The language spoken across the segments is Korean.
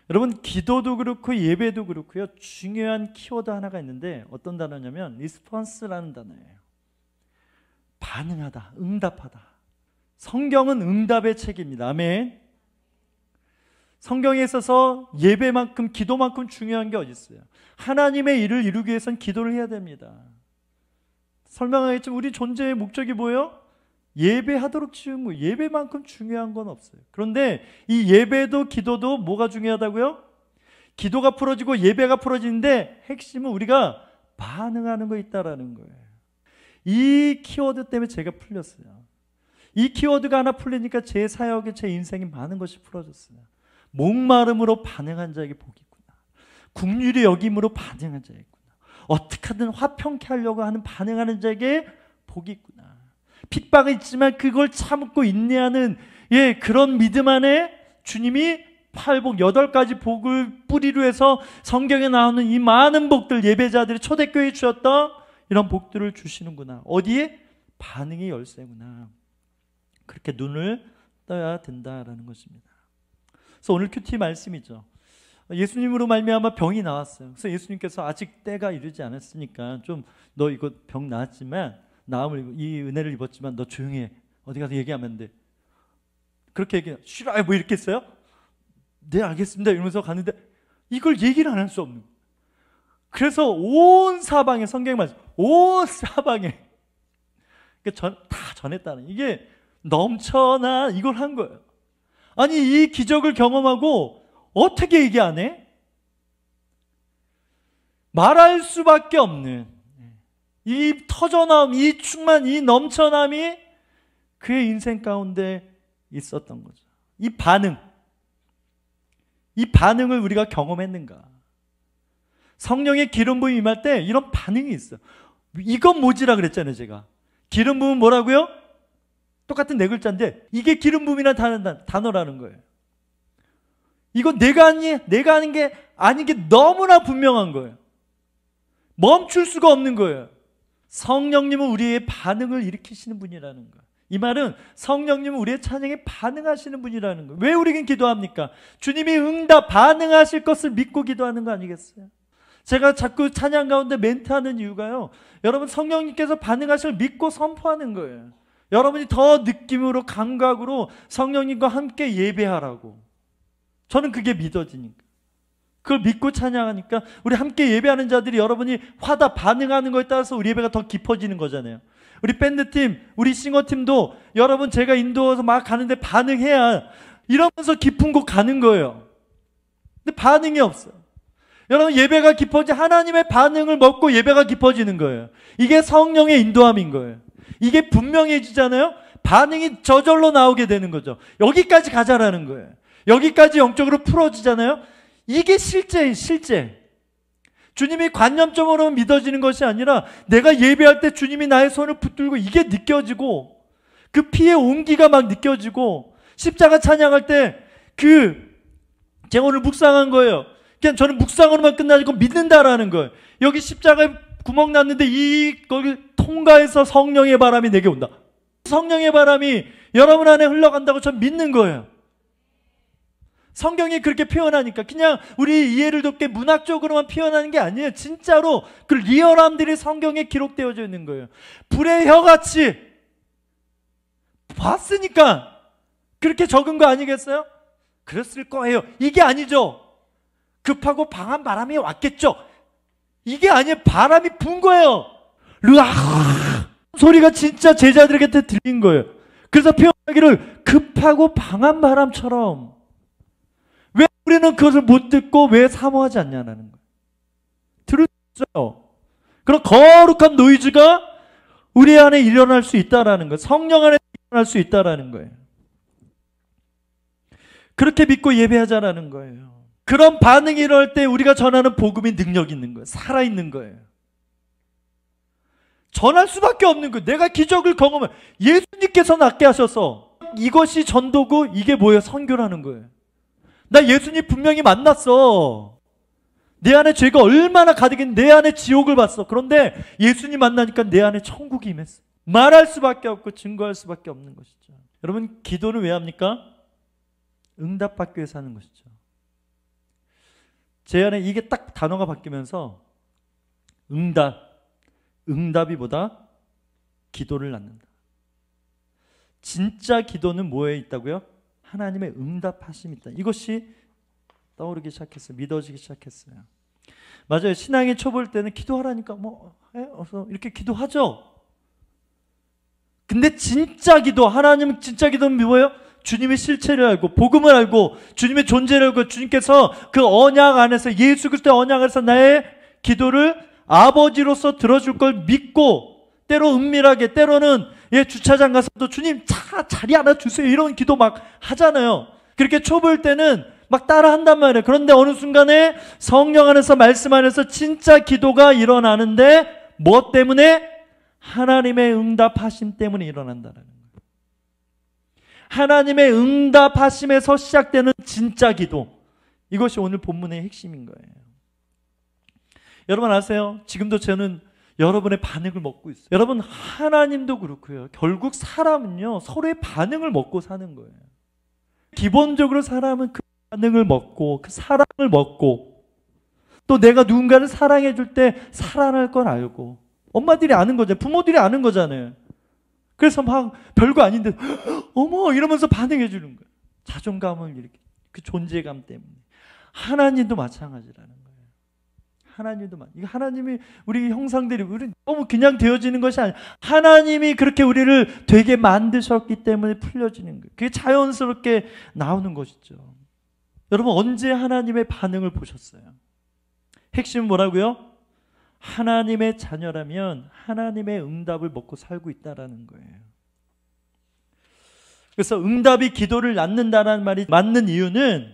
여러분, 기도도 그렇고 예배도 그렇고요, 중요한 키워드 하나가 있는데 어떤 단어냐면 리스폰스라는 단어예요. 반응하다, 응답하다. 성경은 응답의 책입니다. 아멘. 성경에 있어서 예배만큼, 기도만큼 중요한 게 어디 있어요? 하나님의 일을 이루기 위해서는 기도를 해야 됩니다. 설명하겠지만 우리 존재의 목적이 뭐예요? 예배하도록 지은 거예요. 예배만큼 중요한 건 없어요. 그런데 이 예배도 기도도 뭐가 중요하다고요? 기도가 풀어지고 예배가 풀어지는데 핵심은 우리가 반응하는 거 있다라는 거예요. 이 키워드 때문에 제가 풀렸어요. 이 키워드가 하나 풀리니까 제 사역에, 제 인생에 많은 것이 풀어졌어요. 목마름으로 반응한 자에게 복이 있구나. 긍휼히 여김으로 반응한 자에게 있구나. 어떻게 하든 화평케 하려고 하는 반응하는 자에게 복이 있구나. 핍박이 있지만 그걸 참고 인내하는 그런 믿음 안에 주님이 8복 8가지 복을 뿌리로 해서 성경에 나오는 이 많은 복들, 예배자들이 초대교회에 주셨던 이런 복들을 주시는구나. 어디에? 반응이 열쇠구나. 그렇게 눈을 떠야 된다라는 것입니다. 그래서 오늘 큐티 말씀이죠. 예수님으로 말미암아 병이 나왔어요. 그래서 예수님께서 아직 때가 이르지 않았으니까 좀 너 이거 병 나았지만, 나음을, 이 은혜를 입었지만 너 조용히 해. 어디 가서 얘기하면 안 돼. 그렇게 얘기해. 싫어요. 뭐 이렇게 했어요? 네, 알겠습니다. 이러면서 갔는데 이걸 얘기를 안 할 수 없는. 그래서 온 사방에, 성경에 말씀, 온 사방에 다 전했다는, 이게 넘쳐나 이걸 한 거예요. 아니, 이 기적을 경험하고 어떻게 얘기 안 해? 말할 수밖에 없는 이 터져나옴, 이 충만, 이 넘쳐남이 그의 인생 가운데 있었던 거죠. 이 반응을 우리가 경험했는가? 성령의 기름 부음이 임할 때 이런 반응이 있어요. 이건 뭐지라 그랬잖아요, 제가. 기름 부음은 뭐라고요? 똑같은 네 글자인데 이게 기름 부음이라는 단어라는 거예요. 이건 내가 하는 게 아닌 게 너무나 분명한 거예요. 멈출 수가 없는 거예요. 성령님은 우리의 반응을 일으키시는 분이라는 거예요. 이 말은 성령님은 우리의 찬양에 반응하시는 분이라는 거예요. 왜 우리는 기도합니까? 주님이 반응하실 것을 믿고 기도하는 거 아니겠어요? 제가 자꾸 찬양 가운데 멘트하는 이유가요, 여러분, 성령님께서 반응하실 믿고 선포하는 거예요. 여러분이 더 느낌으로, 감각으로 성령님과 함께 예배하라고. 저는 그게 믿어지니까. 그걸 믿고 찬양하니까 우리 함께 예배하는 자들이, 여러분이 반응하는 거에 따라서 우리 예배가 더 깊어지는 거잖아요. 우리 밴드팀, 우리 싱어팀도 여러분 제가 인도해서 막 가는데 반응해야 이러면서 깊은 곳 가는 거예요. 근데 반응이 없어요. 여러분, 예배가 깊어지, 하나님의 반응을 먹고 예배가 깊어지는 거예요. 이게 성령의 인도함인 거예요. 이게 분명해지잖아요. 반응이 저절로 나오게 되는 거죠. 여기까지 가자라는 거예요. 여기까지 영적으로 풀어지잖아요. 이게 실제. 주님이 관념적으로 믿어지는 것이 아니라 내가 예배할 때 주님이 나의 손을 붙들고 이게 느껴지고, 그 피의 온기가 막 느껴지고, 십자가 찬양할 때 제가 오늘 묵상한 거예요. 그냥 저는 묵상으로만 끝나지 않고 믿는다라는 거예요. 여기 십자가에 구멍 났는데 거기 통과해서 성령의 바람이 내게 온다. 성령의 바람이 여러분 안에 흘러간다고 저는 믿는 거예요. 성경이 그렇게 표현하니까 그냥 우리 이해를 돕게 문학적으로만 표현하는 게 아니에요. 진짜로 그 리얼함들이 성경에 기록되어져 있는 거예요. 불의 혀같이 봤으니까 그렇게 적은 거 아니겠어요? 그랬을 거예요. 이게 아니죠. 급하고 강한 바람이 왔겠죠. 이게 아니에요. 바람이 분 거예요. 르아 소리가 진짜 제자들에게 들린 거예요. 그래서 표현하기를 급하고 강한 바람처럼. 왜 우리는 그것을 못 듣고 왜 사모하지 않냐는 거예요. 들을 수 있어요. 그런 거룩한 노이즈가 우리 안에 일어날 수 있다라는 거예요. 성령 안에 일어날 수 있다라는 거예요. 그렇게 믿고 예배하자라는 거예요. 그런 반응이 일어날 때 우리가 전하는 복음이 능력 있는 거예요. 살아있는 거예요. 전할 수밖에 없는 거예요. 내가 기적을 경험해. 예수님께서 낫게 하셔서. 이것이 전도고, 이게 뭐예요? 선교라는 거예요. 나 예수님 분명히 만났어. 내 안에 죄가 얼마나 가득했는데 내 안에 지옥을 봤어. 그런데 예수님 만나니까 내 안에 천국이 임했어. 말할 수밖에 없고 증거할 수밖에 없는 것이죠. 여러분, 기도는 왜 합니까? 응답받기 위해서 하는 것이죠. 제 안에 이게 딱 단어가 바뀌면서 응답이보다 기도를 낳는다. 진짜 기도는 뭐에 있다고요? 하나님의 응답하심이 있다. 이것이 떠오르기 시작했어요. 믿어지기 시작했어요. 맞아요. 신앙의 초보일 때는 기도하라니까 어서 이렇게 기도하죠. 근데 진짜 기도, 하나님 진짜 기도는 뭐예요? 주님의 실체를 알고 복음을 알고 주님의 존재를 알고 주님께서 그 언약 안에서 예수 그리스도의 언약 안에서 나의 기도를 아버지로서 들어줄 걸 믿고 때로 은밀하게 때로는 주차장 가서도 주님 자리 하나 주세요 이런 기도 막 하잖아요. 그렇게 초보일 때는 막 따라 한단 말이에요. 그런데 어느 순간에 성령 안에서 말씀 안에서 진짜 기도가 일어나는데 뭐 때문에? 하나님의 응답하심 때문에 일어난다는 거예요. 하나님의 응답하심에서 시작되는 진짜 기도. 이것이 오늘 본문의 핵심인 거예요. 여러분 아세요? 지금도 저는 여러분의 반응을 먹고 있어요. 여러분 하나님도 그렇고요. 결국 사람은요 서로의 반응을 먹고 사는 거예요. 기본적으로 사람은 그 반응을 먹고 그 사랑을 먹고 또 내가 누군가를 사랑해 줄 때 사랑할 걸 알고 엄마들이 아는 거잖아요. 부모들이 아는 거잖아요. 그래서 막 별거 아닌데 어머 이러면서 반응해 주는 거예요. 자존감을 이렇게 그 존재감 때문에. 하나님도 마찬가지라는 거예요. 하나님이 우리 형상들이 우리 너무 그냥 되어지는 것이 아니에요. 하나님이 그렇게 우리를 되게 만드셨기 때문에 풀려지는 거예요. 그게 자연스럽게 나오는 것이죠. 여러분 언제 하나님의 반응을 보셨어요? 핵심은 뭐라고요? 하나님의 자녀라면 하나님의 응답을 먹고 살고 있다라는 거예요. 그래서 응답이 기도를 낳는다는 말이 맞는 이유는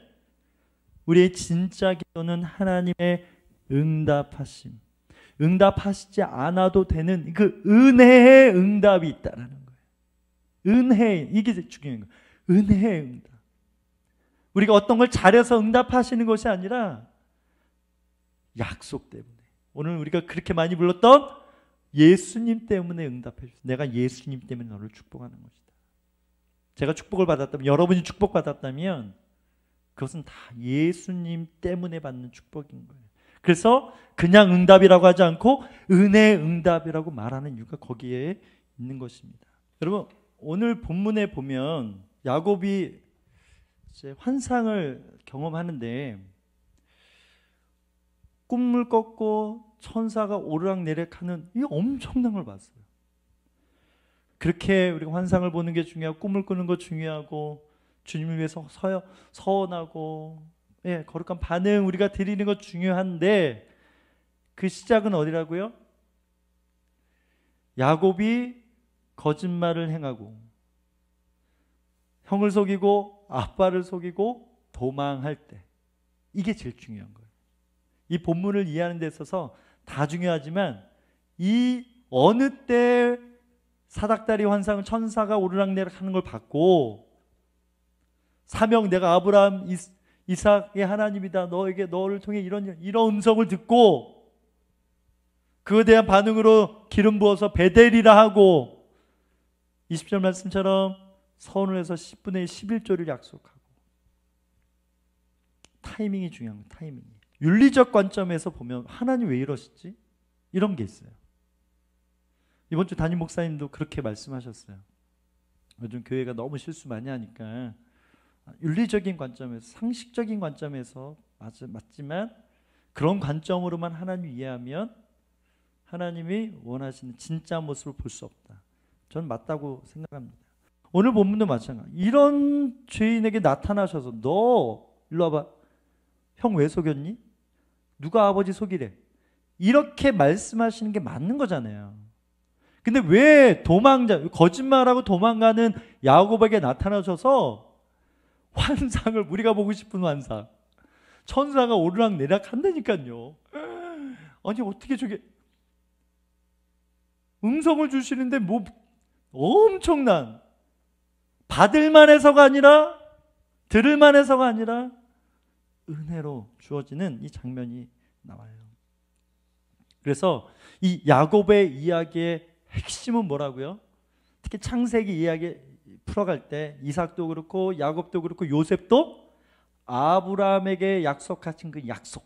우리의 진짜 기도는 하나님의 응답하심, 응답하시지 않아도 되는 그 은혜의 응답이 있다라는 거예요. 은혜, 이게 중요한 거예요. 은혜의 응답. 우리가 어떤 걸 잘해서 응답하시는 것이 아니라 약속 때문에. 오늘 우리가 그렇게 많이 불렀던 예수님 때문에 응답해 주세요. 내가 예수님 때문에 너를 축복하는 것이다. 제가 축복을 받았다면, 여러분이 축복받았다면 그것은 다 예수님 때문에 받는 축복인 거예요. 그래서 그냥 응답이라고 하지 않고 은혜의 응답이라고 말하는 이유가 거기에 있는 것입니다. 여러분 오늘 본문에 보면 야곱이 이제 환상을 경험하는데 꿈을 꿨고 천사가 오르락내리락하는 이 엄청난 걸 봤어요. 그렇게 우리가 환상을 보는 게 중요하고 꿈을 꾸는 거 중요하고 주님을 위해서 서원하고 거룩한 반응 우리가 드리는 거 중요한데 그 시작은 어디라고요? 야곱이 거짓말을 행하고 형을 속이고 아빠를 속이고 도망할 때 이게 제일 중요한 거예요. 이 본문을 이해하는 데 있어서 다 중요하지만 이 어느 때 사닥다리 환상을 천사가 오르락내리락 하는 걸 받고 사명 내가 아브라함 이삭의 하나님이다 너를 통해 이런 음성을 듣고 그에 대한 반응으로 기름 부어서 베델이라 하고 20절 말씀처럼 선을 해서 10분의 11조를 약속하고 타이밍이 중요한 거예요. 타이밍이. 윤리적 관점에서 보면 하나님 왜 이러시지? 이런 게 있어요. 이번 주 담임 목사님도 그렇게 말씀하셨어요. 요즘 교회가 너무 실수 많이 하니까 윤리적인 관점에서 상식적인 관점에서 맞지만 그런 관점으로만 하나님 이해하면 하나님이 원하시는 진짜 모습을 볼 수 없다. 저는 맞다고 생각합니다. 오늘 본문도 마찬가지. 이런 죄인에게 나타나셔서 너 일로 와봐. 형 왜 속였니? 누가 아버지 속이래? 이렇게 말씀하시는 게 맞는 거잖아요. 근데 왜 거짓말하고 도망가는 야곱에게 나타나셔서 환상을 우리가 보고 싶은 환상 천사가 오르락내리락 한다니까요. 아니 어떻게 저게 음성을 주시는데 뭐 엄청난 받을만 해서가 아니라 들을만 해서가 아니라 은혜로 주어지는 이 장면이 나와요. 그래서 이 야곱의 이야기의 핵심은 뭐라고요? 특히 창세기 이야기 풀어갈 때 이삭도 그렇고 야곱도 그렇고 요셉도 아브라함에게 약속하신 그 약속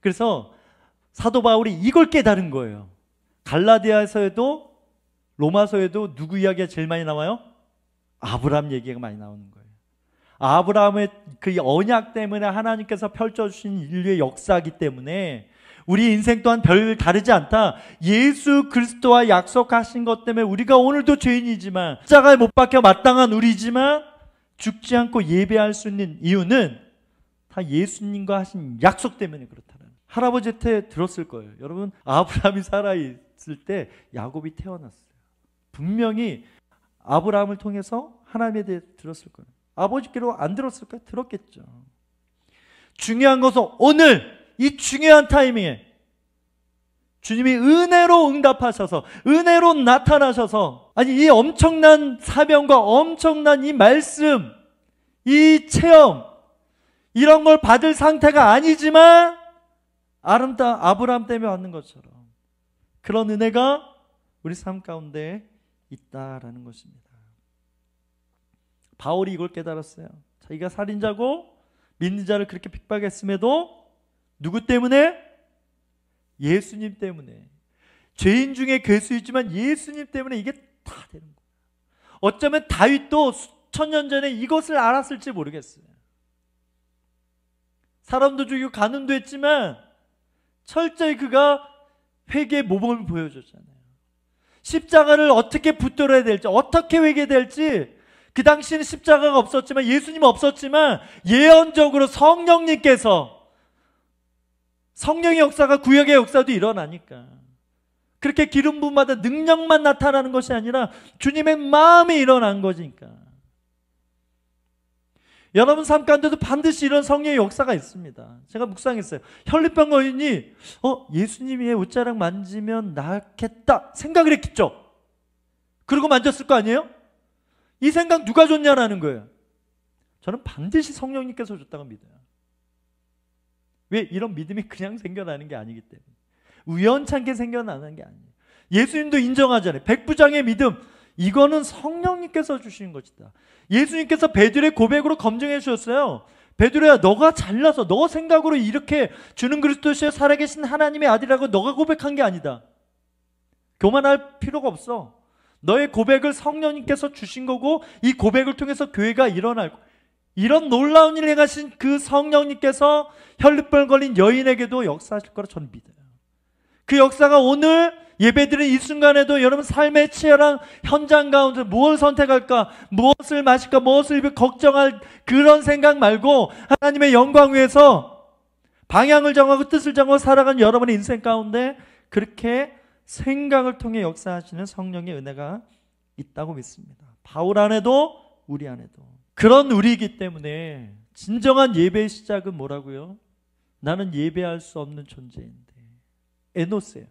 그래서 사도 바울이 이걸 깨달은 거예요. 갈라디아서에도 로마서에도 누구 이야기가 제일 많이 나와요? 아브라함 얘기가 많이 나오는 거예요. 아브라함의 그 언약 때문에 하나님께서 펼쳐주신 인류의 역사이기 때문에 우리 인생 또한 별 다르지 않다. 예수 그리스도와 약속하신 것 때문에 우리가 오늘도 죄인이지만 십자가에 못 박혀 마땅한 우리지만 죽지 않고 예배할 수 있는 이유는 다 예수님과 하신 약속 때문에 그렇다는. 할아버지한테 들었을 거예요. 여러분, 아브라함이 살아있을 때 야곱이 태어났어요. 분명히 아브라함을 통해서 하나님에 대해 들었을 거예요. 아버지께로 안 들었을까요? 들었겠죠. 중요한 것은 오늘 이 중요한 타이밍에 주님이 은혜로 응답하셔서 은혜로 나타나셔서, 아니 이 엄청난 사명과 엄청난 이 말씀, 이 체험, 이런 걸 받을 상태가 아니지만 아브라함 때문에 왔는 것처럼 그런 은혜가 우리 삶 가운데 있다라는 것입니다. 바울이 이걸 깨달았어요. 자기가 살인자고 믿는 자를 그렇게 핍박했음에도 누구 때문에? 예수님 때문에. 죄인 중에 괴수이지만 예수님 때문에 이게 다 되는 거예요. 어쩌면 다윗도 수천 년 전에 이것을 알았을지 모르겠어요. 사람도 죽이고 간음도 했지만 철저히 그가 회개의 모범을 보여줬잖아요. 십자가를 어떻게 붙들어야 될지, 어떻게 회개될지. 그 당시에는 십자가가 없었지만, 예수님 없었지만 예언적으로 성령님께서, 성령의 역사가 구약의 역사도 일어나니까 그렇게 기름 부음마다 능력만 나타나는 것이 아니라 주님의 마음이 일어난 거니까. 여러분 삶 가운데도 반드시 이런 성령의 역사가 있습니다. 제가 묵상했어요. 혈류병 거인이 예수님이 옷자락 만지면 낫겠다 생각을 했겠죠. 그러고 만졌을 거 아니에요? 이 생각 누가 줬냐라는 거예요. 저는 반드시 성령님께서 줬다고 믿어요. 왜? 이런 믿음이 그냥 생겨나는 게 아니기 때문에. 우연찮게 생겨나는 게 아니에요. 예수님도 인정하잖아요. 백부장의 믿음, 이거는 성령님께서 주신 것이다. 예수님께서 베드로의 고백으로 검증해 주셨어요. 베드로야, 너가 잘나서 너 생각으로 이렇게 주는 그리스도시여 살아계신 하나님의 아들이라고 너가 고백한 게 아니다. 교만할 필요가 없어. 너의 고백을 성령님께서 주신 거고 이 고백을 통해서 교회가 일어날 거야. 이런 놀라운 일을 행하신 그 성령님께서 혈류병 걸린 여인에게도 역사하실 거라 저는 믿어요. 그 역사가 오늘 예배드리는 이 순간에도 여러분 삶의 치열한 현장 가운데 무엇을 선택할까, 무엇을 마실까, 무엇을 입을까 걱정할 그런 생각 말고 하나님의 영광 위에서 방향을 정하고 뜻을 정하고 살아가는 여러분의 인생 가운데 그렇게 생각을 통해 역사하시는 성령의 은혜가 있다고 믿습니다. 바울 안에도 우리 안에도 그런 우리이기 때문에 진정한 예배의 시작은 뭐라고요? 나는 예배할 수 없는 존재인데, 에노스예요.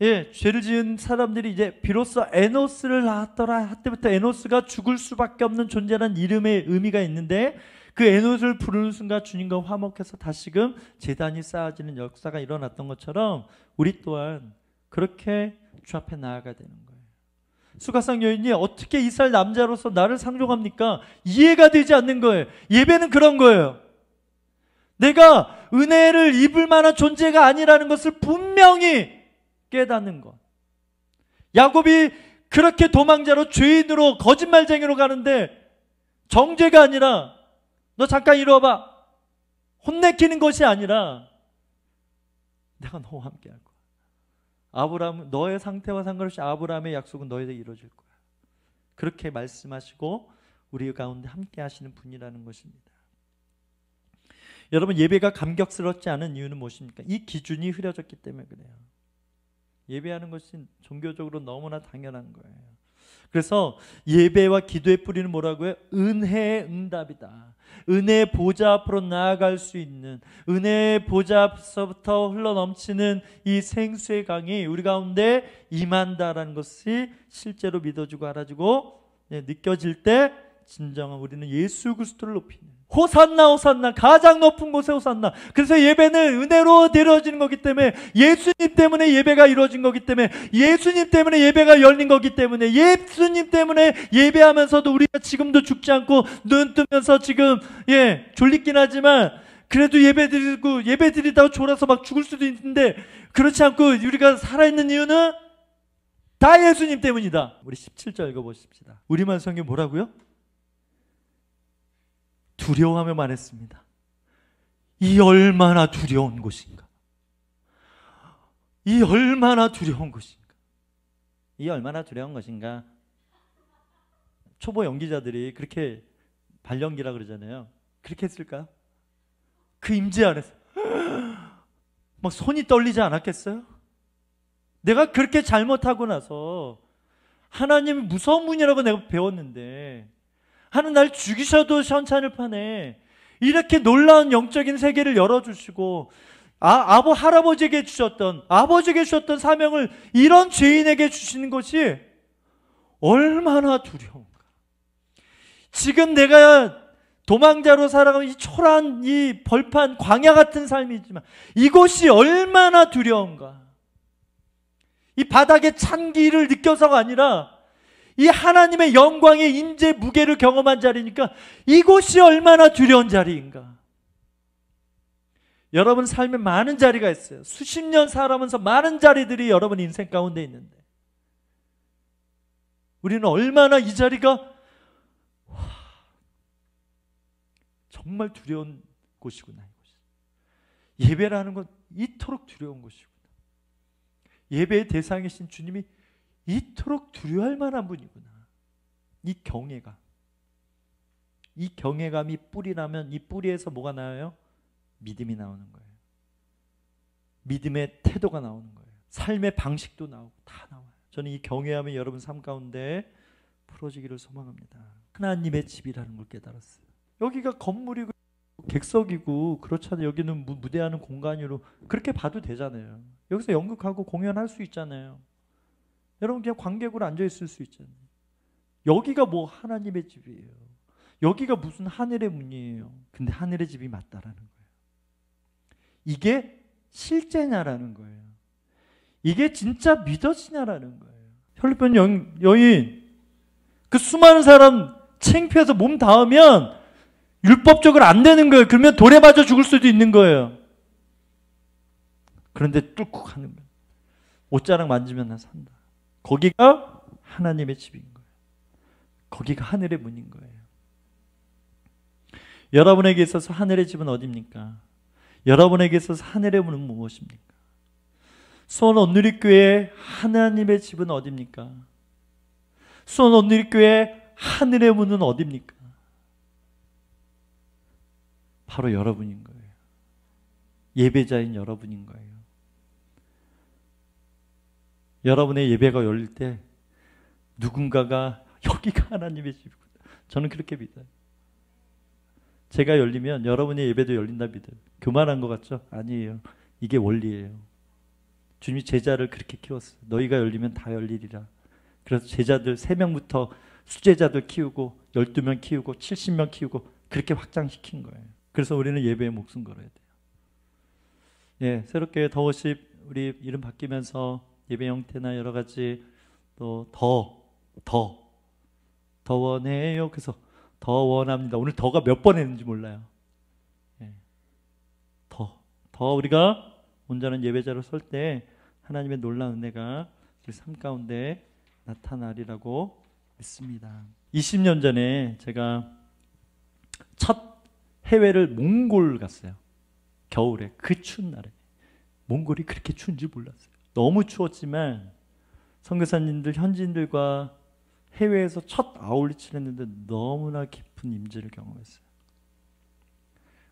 예, 죄를 지은 사람들이 이제 비로소 에노스를 낳았더라 할 때부터 에노스가 죽을 수밖에 없는 존재라는 이름의 의미가 있는데, 그 에노스를 부르는 순간 주님과 화목해서 다시금 제단이 쌓아지는 역사가 일어났던 것처럼 우리 또한 그렇게 주 앞에 나아가야 되는 거예요. 수가성 여인이 어떻게 이스라엘 남자로서 나를 상종합니까? 이해가 되지 않는 거예요. 예배는 그런 거예요. 내가 은혜를 입을 만한 존재가 아니라는 것을 분명히 깨닫는 것. 야곱이 그렇게 도망자로 죄인으로 거짓말쟁이로 가는데 정죄가 아니라 너 잠깐 이리 와봐, 혼내키는 것이 아니라 내가 너와 함께 할 거야. 아브라함, 너의 상태와 상관없이 아브라함의 약속은 너에게 이루어질 거야. 그렇게 말씀하시고 우리 가운데 함께 하시는 분이라는 것입니다. 여러분, 예배가 감격스럽지 않은 이유는 무엇입니까? 이 기준이 흐려졌기 때문에 그래요. 예배하는 것이 종교적으로 너무나 당연한 거예요. 그래서 예배와 기도의 뿌리는 뭐라고요? 은혜의 응답이다. 은혜의 보좌 앞으로 나아갈 수 있는, 은혜의 보좌 앞서부터 흘러넘치는 이 생수의 강이 우리 가운데 임한다라는 것이 실제로 믿어지고 알아지고 느껴질 때 진정한 우리는 예수 그리스도를 높이는, 호산나 호산나, 가장 높은 곳에 호산나. 그래서 예배는 은혜로 이루어지는 거기 때문에, 예수님 때문에 예배가 이루어진 거기 때문에, 예수님 때문에 예배가 열린 거기 때문에, 예수님 때문에 예배하면서도 우리가 지금도 죽지 않고 눈 뜨면서 지금 졸리긴 하지만 그래도 예배 드리다가 졸아서 막 죽을 수도 있는데 그렇지 않고 우리가 살아있는 이유는 다 예수님 때문이다. 우리 17절 읽어보십시다. 우리말 성경 뭐라고요? 두려워하며 말했습니다. 이 얼마나 두려운 곳인가. 이 얼마나 두려운 곳인가. 이 얼마나 두려운 것인가. 초보 연기자들이 그렇게 발연기라 그러잖아요. 그렇게 했을까요? 그 임재 안에서 막 손이 떨리지 않았겠어요? 내가 그렇게 잘못하고 나서 하나님이 무서운 분이라고 내가 배웠는데 하나님 날 죽이셔도 현찬을 파네. 이렇게 놀라운 영적인 세계를 열어주시고 할아버지에게 주셨던 사명을 이런 죄인에게 주시는 것이 얼마나 두려운가. 지금 내가 도망자로 살아가면 이 초라한 이 벌판 광야 같은 삶이지만 이곳이 얼마나 두려운가. 이 바닥에 찬 기를 느껴서가 아니라 이 하나님의 영광의 임재 무게를 경험한 자리니까 이곳이 얼마나 두려운 자리인가. 여러분 삶에 많은 자리가 있어요. 수십 년 살아오면서 많은 자리들이 여러분 인생 가운데 있는데 우리는 얼마나 이 자리가 정말 두려운 곳이구나. 예배라는 건 이토록 두려운 곳이구나. 예배의 대상이신 주님이 이토록 두려워할 만한 분이구나. 이 경외감이 뿌리라면 이 뿌리에서 뭐가 나와요? 믿음이 나오는 거예요. 믿음의 태도가 나오는 거예요. 삶의 방식도 나오고 다 나와요. 저는 이 경외함이 여러분 삶 가운데 풀어지기를 소망합니다. 하나님의 집이라는 걸 깨달았어요. 여기가 건물이고 객석이고 그렇잖아요. 여기는 무대하는 공간으로 그렇게 봐도 되잖아요. 여기서 연극하고 공연할 수 있잖아요. 여러분 그냥 관객으로 앉아있을 수 있잖아요. 여기가 뭐 하나님의 집이에요. 여기가 무슨 하늘의 문이에요. 근데 하늘의 집이 맞다라는 거예요. 이게 실제냐라는 거예요. 이게 진짜 믿어지냐라는 거예요. 혈루병 여인 그 수많은 사람 창피해서 몸 닿으면 율법적으로 안 되는 거예요. 그러면 돌에 맞아 죽을 수도 있는 거예요. 그런데 뚫고 가는 거예요. 옷자락 만지면 나 산다. 거기가 하나님의 집인 거예요. 거기가 하늘의 문인 거예요. 여러분에게 있어서 하늘의 집은 어디입니까? 여러분에게 있어서 하늘의 문은 무엇입니까? 수원 온누리교회 하나님의 집은 어디입니까? 수원 온누리교회 하늘의 문은 어디입니까? 바로 여러분인 거예요. 예배자인 여러분인 거예요. 여러분의 예배가 열릴 때 누군가가 여기가 하나님의 집이구나. 저는 그렇게 믿어요. 제가 열리면 여러분의 예배도 열린다 믿어요. 교만한 것 같죠? 아니에요. 이게 원리예요. 주님이 제자를 그렇게 키웠어요. 너희가 열리면 다 열리리라. 그래서 제자들 3명부터 수제자들 키우고 12명 키우고 70명 키우고 그렇게 확장시킨 거예요. 그래서 우리는 예배에 목숨 걸어야 돼요. 예, 새롭게 더워십 우리 이름 바뀌면서 예배 형태나 여러 가지 또 더 원해요. 그래서 더 원합니다. 오늘 더가 몇 번 했는지 몰라요. 예. 더 우리가 온전한 예배자로 설 때 하나님의 놀라운 은혜가 우리 삶 가운데 나타나리라고 믿습니다. 20년 전에 제가 첫 해외를 몽골 갔어요. 겨울에 그 추운 날에. 몽골이 그렇게 추운지 몰랐어요. 너무 추웠지만 선교사님들 현지인들과 해외에서 첫 아울리치를 했는데 너무나 깊은 임재를 경험했어요.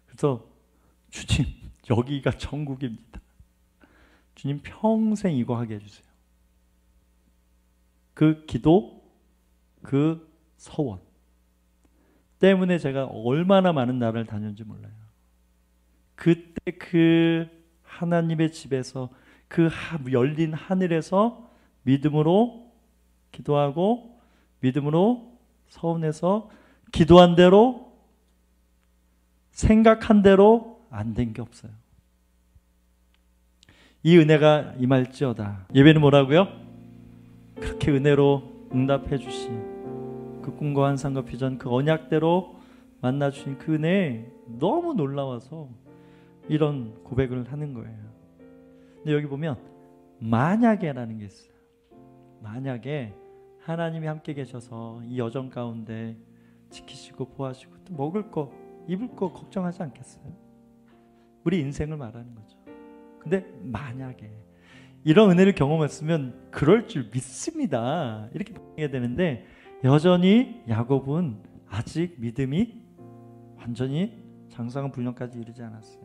그래서 주님 여기가 천국입니다. 주님 평생 이거 하게 해주세요. 그 기도, 그 서원 때문에 제가 얼마나 많은 나라를 다녔는지 몰라요. 그때 그 하나님의 집에서 그 열린 하늘에서 믿음으로 기도하고 믿음으로 서원해서 기도한 대로 생각한 대로 안 된 게 없어요. 이 은혜가 임할지어다. 예배는 뭐라고요? 그렇게 은혜로 응답해 주신 그 꿈과 환상과 비전 그 언약대로 만나 주신 그 은혜 너무 놀라워서 이런 고백을 하는 거예요. 근데 여기 보면 만약에라는 게 있어요. 만약에 하나님이 함께 계셔서 이 여정 가운데 지키시고 보호하시고 또 먹을 거 입을 거 걱정하지 않겠어요? 우리 인생을 말하는 거죠. 근데 만약에 이런 은혜를 경험했으면 그럴 줄 믿습니다. 이렇게 해야 되는데 여전히 야곱은 아직 믿음이 완전히 장성한 분량까지 이르지 않았어요.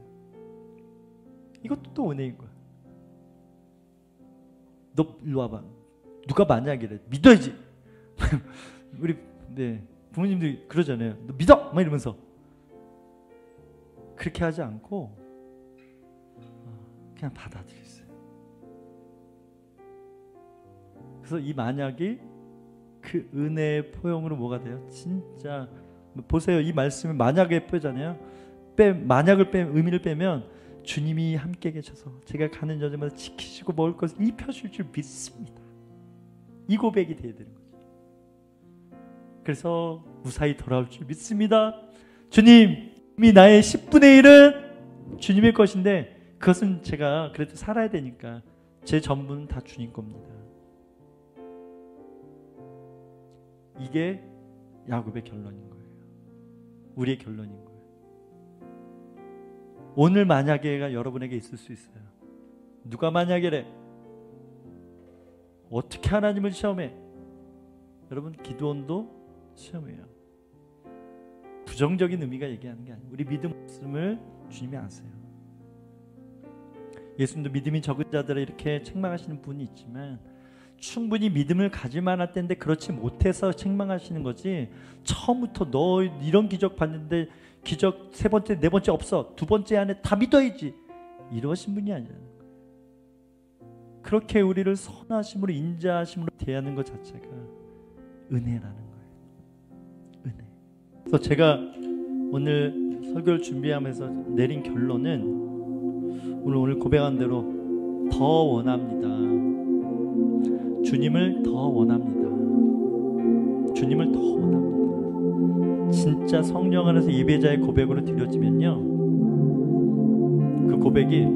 이것도 또 은혜인 거야. 너 일로 와봐. 누가 만약이래. 믿어야지. 우리 부모님들이 그러잖아요. 너 믿어! 막 이러면서. 그렇게 하지 않고 그냥 받아들였어요. 그래서 이 만약이 그 은혜의 포용으로 뭐가 돼요? 진짜 보세요. 이 말씀은 만약의 표잖아요. 의미를 빼면 주님이 함께 계셔서 제가 가는 여정마다 지키시고 먹을 것을 입혀줄 줄 믿습니다. 이 고백이 돼야 되는 거죠. 그래서 무사히 돌아올 줄 믿습니다. 주님이 나의 10분의 1은 주님의 것인데 그것은 제가 그래도 살아야 되니까 제 전부는 다 주님 겁니다. 이게 야곱의 결론인 거예요. 우리의 결론인 거예요. 오늘 만약에가 여러분에게 있을 수 있어요. 누가 만약에래? 어떻게 하나님을 시험해? 여러분 기드온도 시험해요. 부정적인 의미가 얘기하는 게 아니에요. 우리 믿음 없음을 주님이 아세요. 예수님도 믿음이 적은 자들을 이렇게 책망하시는 분이 있지만 충분히 믿음을 가질 만할 때인데 그렇지 못해서 책망하시는 거지, 처음부터 너 이런 기적 봤는데 기적 세 번째 네 번째 없어, 두 번째 안에 다 믿어야지, 이러신 분이 아니라는 거예요. 그렇게 우리를 선하심으로 인자하심으로 대하는 것 자체가 은혜라는 거예요. 은혜. 그래서 제가 오늘 설교를 준비하면서 내린 결론은 오늘 고백한 대로 더 원합니다. 주님을 더 원합니다. 주님을 더 원합니다. 진짜 성령 안에서 예배자의 고백으로 드려지면요, 그 고백이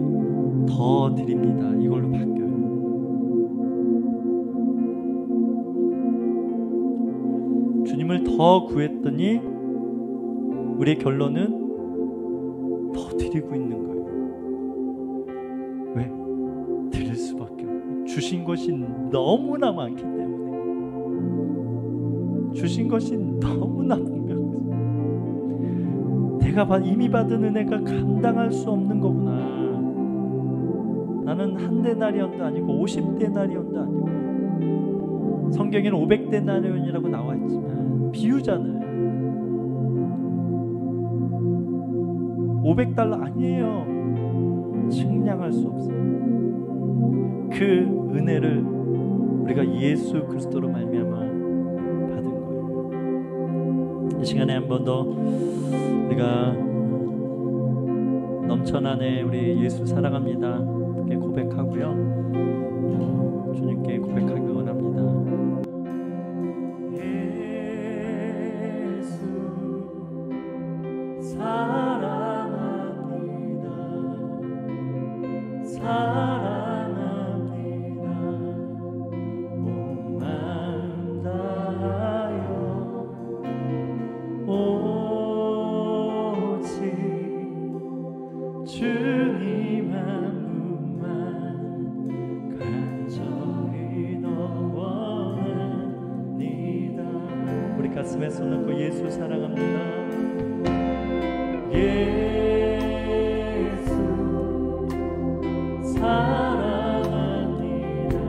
더 드립니다. 이걸로 바뀌어요. 주님을 더 구했더니 우리의 결론은 더 드리고 있는 거예요. 왜? 드릴 수밖에 없어요. 주신 것이 너무나 많기 때문에. 주신 것이 너무나 분명해요. 내가 이미 받은 은혜가 감당할 수 없는 거구나. 나는 한 데나리온도 아니고 50데나리온도 아니고, 성경에는 500데나리온이라고 나와 있지만 비유잖아요. 500달러 아니에요. 측량할 수 없어요. 그 은혜를 우리가 예수 그리스도로 말미암아 받은 거예요. 이 시간에 한 번 더 우리가 넘쳐나네 우리 예수 사랑합니다 이렇게 고백하고요, 주님께 고백하기 원합니다. 예수 사랑합니다. 사랑합니다. 온 마음 다하여 오직 주님 한 분만 간절히 더 원합니다. 우리 가슴에 손 얹고 예수 사랑합니다. 예수 사랑합니다.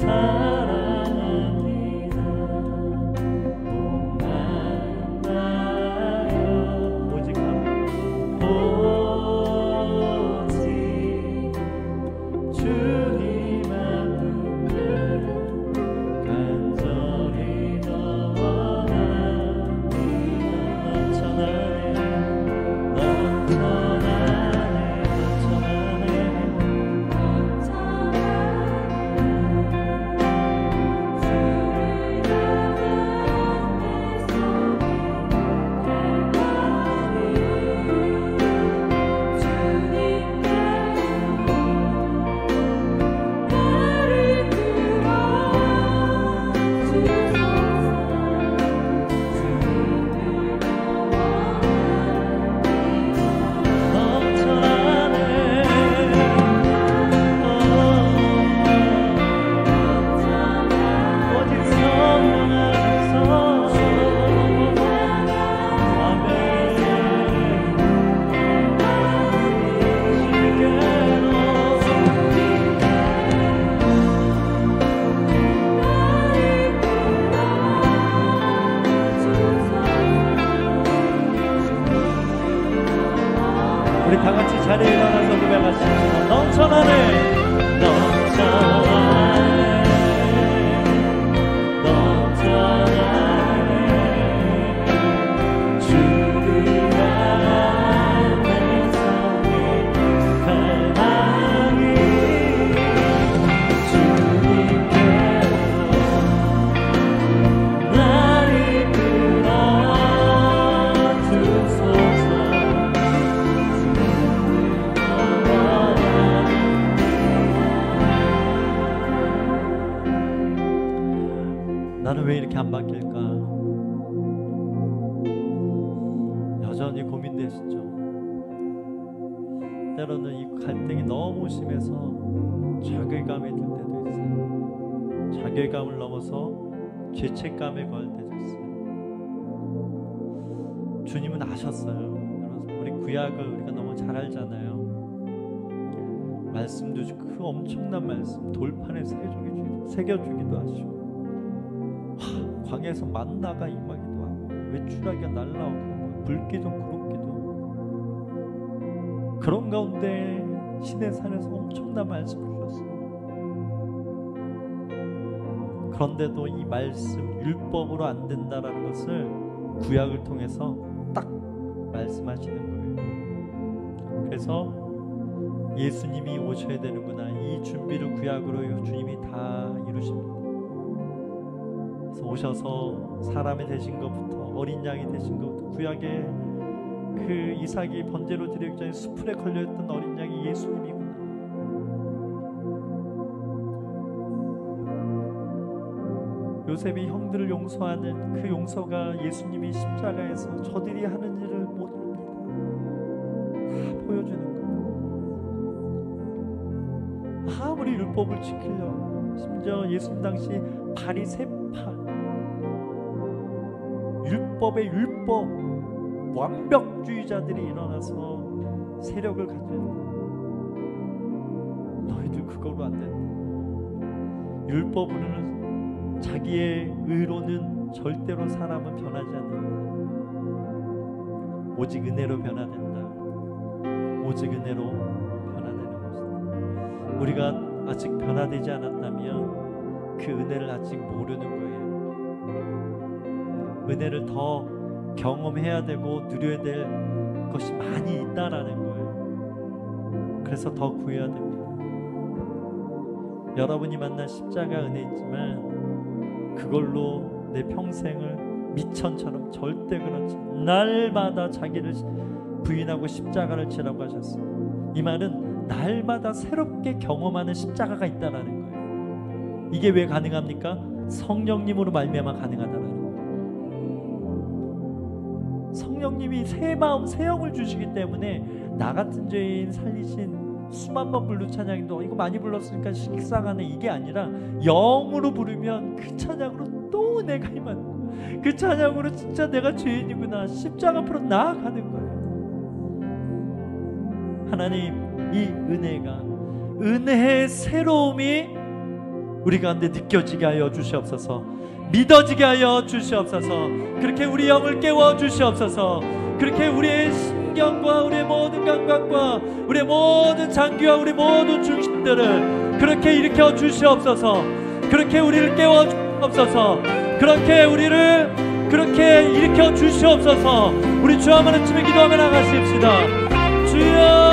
사랑합니다. 온 마음 다하여 오직 주님 한 분만 간절히 더 원합니다. 넘쳐나네 나는 왜 이렇게 안 바뀔까? 여전히 고민되시죠? 때로는 이 갈등이 너무 심해서 자괴감이 들 때도 있어요. 자괴감을 넘어서 죄책감에 걸 때도 있어요. 주님은 아셨어요. 여러분, 우리 구약을 우리가 너무 잘 알잖아요. 말씀도 그 엄청난 말씀 돌판에 새겨주기도 하시고, 광야에서 만나가 임하기도 하고, 외출하기가 날라오고, 불기둥 구름기둥, 그런 가운데 시내산에서 엄청난 말씀을 주셨어요. 그런데도 이 말씀 율법으로 안 된다라는 것을 구약을 통해서 딱 말씀하시는 거예요. 그래서 예수님이 오셔야 되는구나, 이 준비를 구약으로 주님이 다 이루십니다. 그래서 오셔서 사람이 되신 것부터 어린 양이 되신 것부터, 구약에 그 이삭이 번제로 드리기 전에 수풀에 걸려있던 어린 양이 예수님이구나. 요셉이 형들을 용서하는 그 용서가 예수님이 십자가에서 저들이 하는 일을 모릅니다. 다 보여주는 거예요. 아무리 율법을 지키려고, 심지어 예수님 당시 바리새파, 율법의 율법 완벽주의자들이 일어나서 세력을 가져요. 너희들 그거로 안 된다. 율법으로는, 자기의 의로는 절대로 사람은 변하지 않는다. 오직 은혜로 변화된다. 오직 은혜로 변화되는 것이다. 우리가 아직 변화되지 않았다면 그 은혜를 아직 모르는 거예요. 은혜를 더 경험해야 되고 누려야 될 것이 많이 있다라는 거예요. 그래서 더 구해야 됩니다. 여러분이 만난 십자가 은혜 있지만 그걸로 내 평생을 미천처럼 절대 그렇지, 날마다 자기를 부인하고 십자가를 지라고 하셨어요. 이 말은 날마다 새롭게 경험하는 십자가가 있다라는 거예요. 이게 왜 가능합니까? 성령님으로 말미암아 가능하다라는 거예요. 성령님이 새 마음 새 영을 주시기 때문에 나 같은 죄인 살리신 수만 번 부른 찬양인데 이거 많이 불렀으니까 식상하네, 이게 아니라 영으로 부르면 그 찬양으로 또 내가 임하는, 그 찬양으로 진짜 내가 죄인이구나, 십자가 앞으로 나아가는 거예요. 하나님, 이 은혜가, 은혜의 새로움이 우리 가운데 느껴지게 하여 주시옵소서. 믿어지게 하여 주시옵소서. 그렇게 우리 영을 깨워 주시옵소서. 그렇게 우리의 신경과 우리의 모든 감각과 우리의 모든 장기와 우리 모든 중심들을 그렇게 일으켜 주시옵소서. 그렇게 우리를 깨워 주시옵소서. 그렇게 우리를 그렇게 일으켜 주시옵소서. 우리 주 한번 외치며 기도하며 나가십시다. 주여.